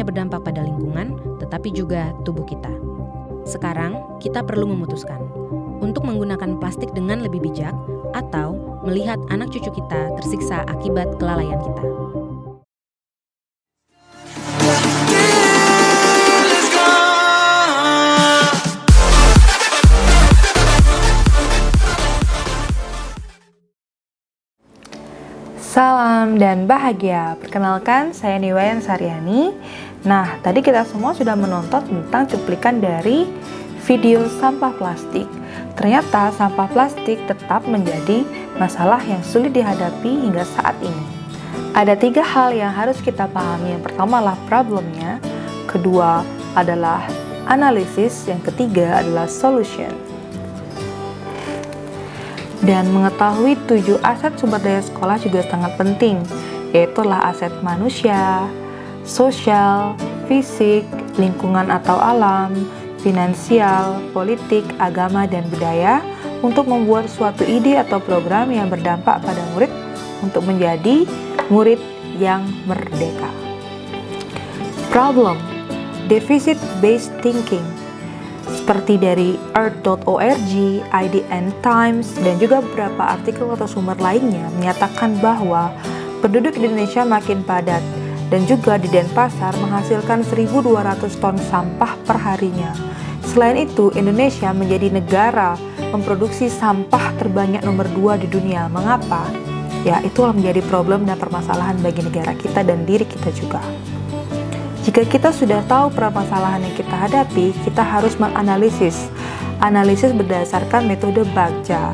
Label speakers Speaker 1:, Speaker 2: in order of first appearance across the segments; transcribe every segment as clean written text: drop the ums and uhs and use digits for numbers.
Speaker 1: berdampak pada lingkungan, tetapi juga tubuh kita. Sekarang, kita perlu memutuskan untuk menggunakan plastik dengan lebih bijak atau melihat anak cucu kita tersiksa akibat kelalaian kita.
Speaker 2: Salam dan bahagia. Perkenalkan, saya Niwayan Saryani. Nah, tadi kita semua sudah menonton tentang cuplikan dari video sampah plastik. Ternyata sampah plastik tetap menjadi masalah yang sulit dihadapi hingga saat ini. Ada 3 hal yang harus kita pahami. Yang pertama adalah problemnya, kedua adalah analisis, yang ketiga adalah solution. Dan mengetahui 7 aset sumber daya sekolah juga sangat penting, yaitu aset manusia, sosial, fisik, lingkungan atau alam, finansial, politik, agama, dan budaya untuk membuat suatu ide atau program yang berdampak pada murid untuk menjadi murid yang merdeka. Problem, deficit based thinking. Seperti dari earth.org, IDN Times, dan juga beberapa artikel atau sumber lainnya menyatakan bahwa penduduk Indonesia makin padat dan juga di Denpasar menghasilkan 1.200 ton sampah per harinya. Selain itu, Indonesia menjadi negara memproduksi sampah terbanyak nomor 2 di dunia. Mengapa? Ya, itulah menjadi problem dan permasalahan bagi negara kita dan diri kita juga. Jika kita sudah tahu permasalahan yang kita hadapi, kita harus menganalisis. Analisis berdasarkan metode baca.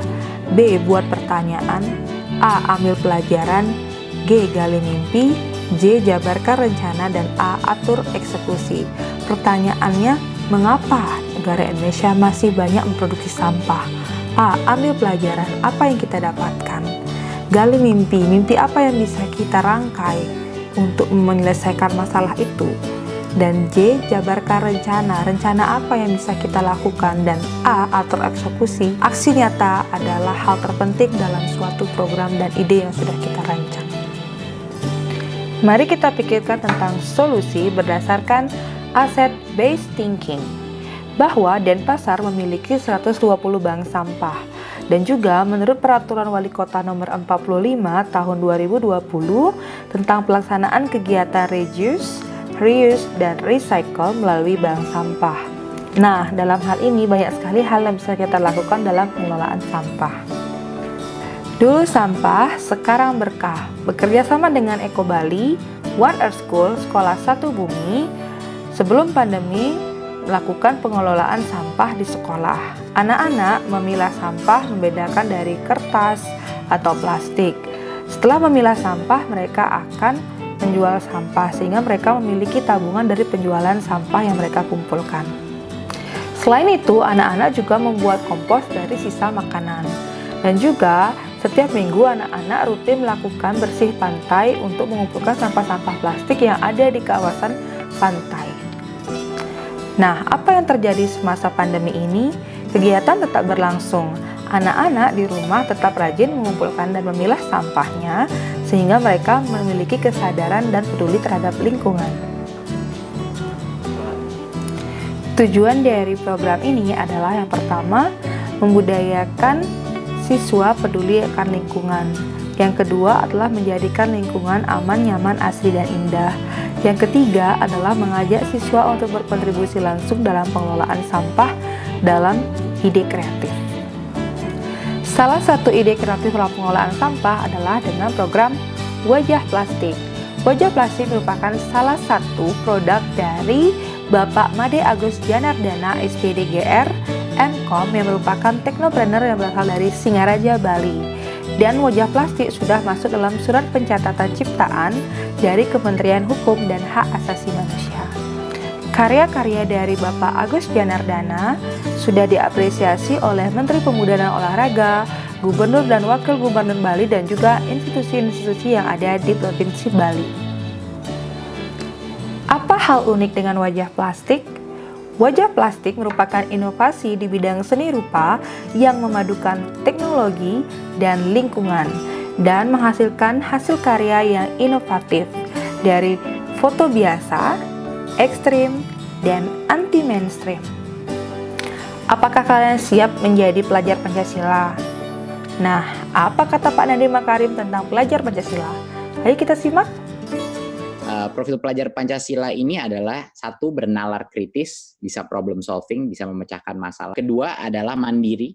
Speaker 2: B. Buat pertanyaan. A. Ambil pelajaran. G. Gali mimpi. J. Jabarkan rencana. Dan A. Atur eksekusi. Pertanyaannya, mengapa negara Indonesia masih banyak memproduksi sampah? A. Ambil pelajaran. Apa yang kita dapatkan? Gali mimpi. Mimpi apa yang bisa kita rangkai untuk menyelesaikan masalah itu? Dan J. Jabarkan rencana. Rencana apa yang bisa kita lakukan? Dan A. Atur eksekusi. Aksi nyata adalah hal terpenting dalam suatu program dan ide yang sudah kita rancang. Mari kita pikirkan tentang solusi berdasarkan asset based thinking. Bahwa Denpasar memiliki 120 bank sampah. Dan juga menurut Peraturan Wali Kota Nomor 45 Tahun 2020 tentang pelaksanaan kegiatan reduce, reuse, dan recycle melalui bank sampah. Nah, dalam hal ini banyak sekali hal yang bisa kita lakukan dalam pengelolaan sampah. Dulu sampah, sekarang berkah. Bekerja sama dengan Eko Bali, One Earth School, Sekolah Satu Bumi, sebelum pandemi melakukan pengelolaan sampah di sekolah. Anak-anak memilah sampah membedakan dari kertas atau plastik. Setelah memilah sampah, mereka akan menjual sampah sehingga mereka memiliki tabungan dari penjualan sampah yang mereka kumpulkan. Selain itu, anak-anak juga membuat kompos dari sisa makanan. Dan juga setiap minggu anak-anak rutin melakukan bersih pantai untuk mengumpulkan sampah-sampah plastik yang ada di kawasan pantai. Nah, apa yang terjadi semasa pandemi ini? Kegiatan tetap berlangsung. Anak-anak di rumah tetap rajin mengumpulkan dan memilah sampahnya, sehingga mereka memiliki kesadaran dan peduli terhadap lingkungan. Tujuan dari program ini adalah yang pertama, membudayakan siswa peduli akan lingkungan. Yang kedua adalah menjadikan lingkungan aman, nyaman, asri, dan indah. Yang ketiga adalah mengajak siswa untuk berkontribusi langsung dalam pengelolaan sampah dalam ide kreatif. Salah satu ide kreatif dalam pengelolaan sampah adalah dengan program Wajah Plastik. Wajah Plastik merupakan salah satu produk dari Bapak Made Agus Janardana, SPDGR, MKOM, yang merupakan teknopreneur yang berasal dari Singaraja, Bali. Dan Wajah Plastik sudah masuk dalam surat pencatatan ciptaan dari Kementerian Hukum dan Hak Asasi Manusia. Karya-karya dari Bapak Agus Janardana sudah diapresiasi oleh Menteri Pemuda dan Olahraga, Gubernur dan Wakil Gubernur Bali, dan juga institusi-institusi yang ada di Provinsi Bali. Apa hal unik dengan Wajah Plastik? Wajah Plastik merupakan inovasi di bidang seni rupa yang memadukan teknologi dan lingkungan dan menghasilkan hasil karya yang inovatif dari foto biasa ekstrim, dan anti-mainstream. Apakah kalian siap menjadi pelajar Pancasila? Nah, apa kata Pak Nadiem Makarim tentang pelajar Pancasila? Ayo kita simak.
Speaker 3: Profil pelajar Pancasila ini adalah satu, bernalar kritis, bisa problem solving, bisa memecahkan masalah. Kedua adalah mandiri,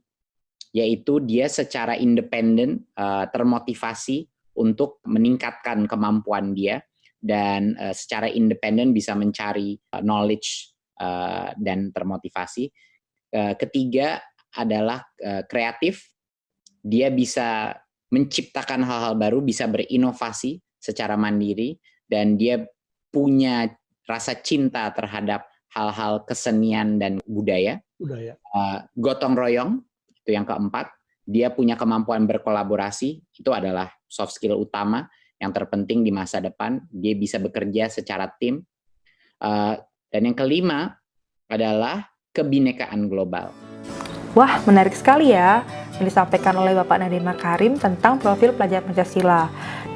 Speaker 3: yaitu dia secara independen termotivasi untuk meningkatkan kemampuan dia dan secara independen bisa mencari knowledge dan termotivasi. Ketiga adalah kreatif, dia bisa menciptakan hal-hal baru, bisa berinovasi secara mandiri, dan dia punya rasa cinta terhadap hal-hal kesenian dan budaya. Gotong royong, itu yang keempat. Dia punya kemampuan berkolaborasi, itu adalah soft skill utama yang terpenting di masa depan. Dia bisa bekerja secara tim. Dan yang kelima adalah kebinekaan global.
Speaker 2: Wah, menarik sekali ya yang disampaikan oleh Bapak Nadiem Makarim tentang profil pelajar Pancasila.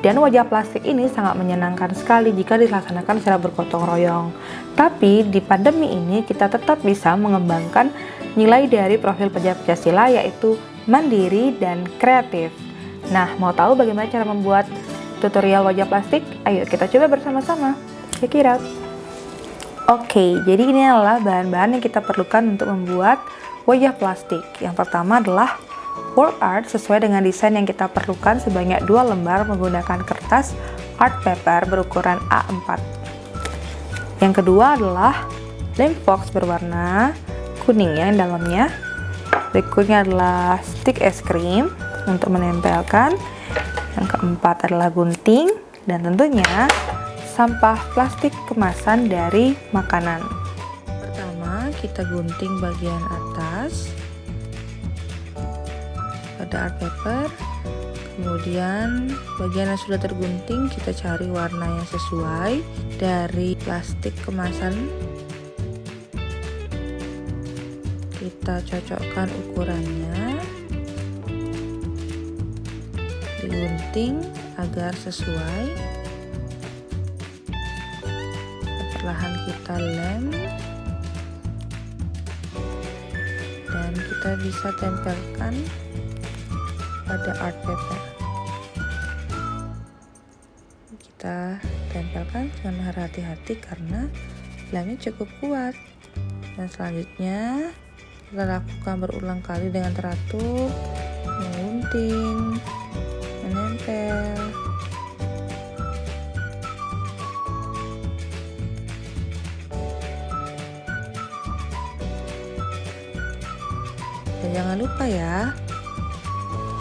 Speaker 2: Dan wajah plastik ini sangat menyenangkan sekali jika dilaksanakan secara bergotong royong. Tapi di pandemi ini kita tetap bisa mengembangkan nilai dari profil pelajar Pancasila, yaitu mandiri dan kreatif. Nah, mau tahu bagaimana cara membuat tutorial wajah plastik? Ayo kita coba bersama-sama. Check it out. Oke, jadi ini adalah bahan-bahan yang kita perlukan untuk membuat wajah plastik. Yang pertama adalah wall art sesuai dengan desain yang kita perlukan sebanyak 2 lembar menggunakan kertas art paper berukuran A4. Yang kedua adalah lem box berwarna kuning yang dalamnya. Berikutnya adalah stick es krim untuk menempelkan. Yang keempat adalah gunting dan tentunya sampah plastik kemasan dari makanan. Pertama, kita gunting bagian atas pada art paper. Kemudian bagian yang sudah tergunting kita cari warna yang sesuai dari plastik kemasan. Kita cocokkan ukurannya, digunting agar sesuai. Perlahan kita lem dan kita bisa tempelkan pada art paper. Kita tempelkan dengan hati-hati karena lemnya cukup kuat. Dan selanjutnya kita lakukan berulang kali dengan teratur, menggunting, menempel. Dan jangan lupa ya,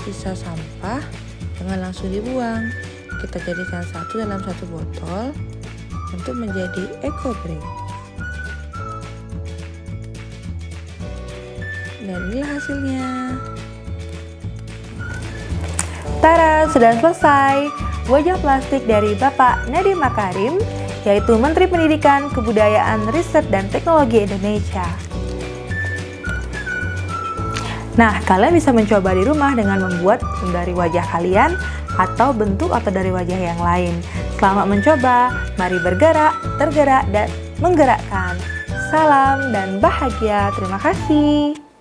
Speaker 2: sisa sampah jangan langsung dibuang. Kita jadikan satu dalam satu botol untuk menjadi eco bag. Dan inilah hasilnya. Tada, sudah selesai wajah plastik dari Bapak Nadiem Makarim, yaitu Menteri Pendidikan, Kebudayaan, Riset, dan Teknologi Indonesia. Nah, kalian bisa mencoba di rumah dengan membuat dari wajah kalian atau bentuk atau dari wajah yang lain. Selamat mencoba, mari bergerak, tergerak, dan menggerakkan. Salam dan bahagia. Terima kasih.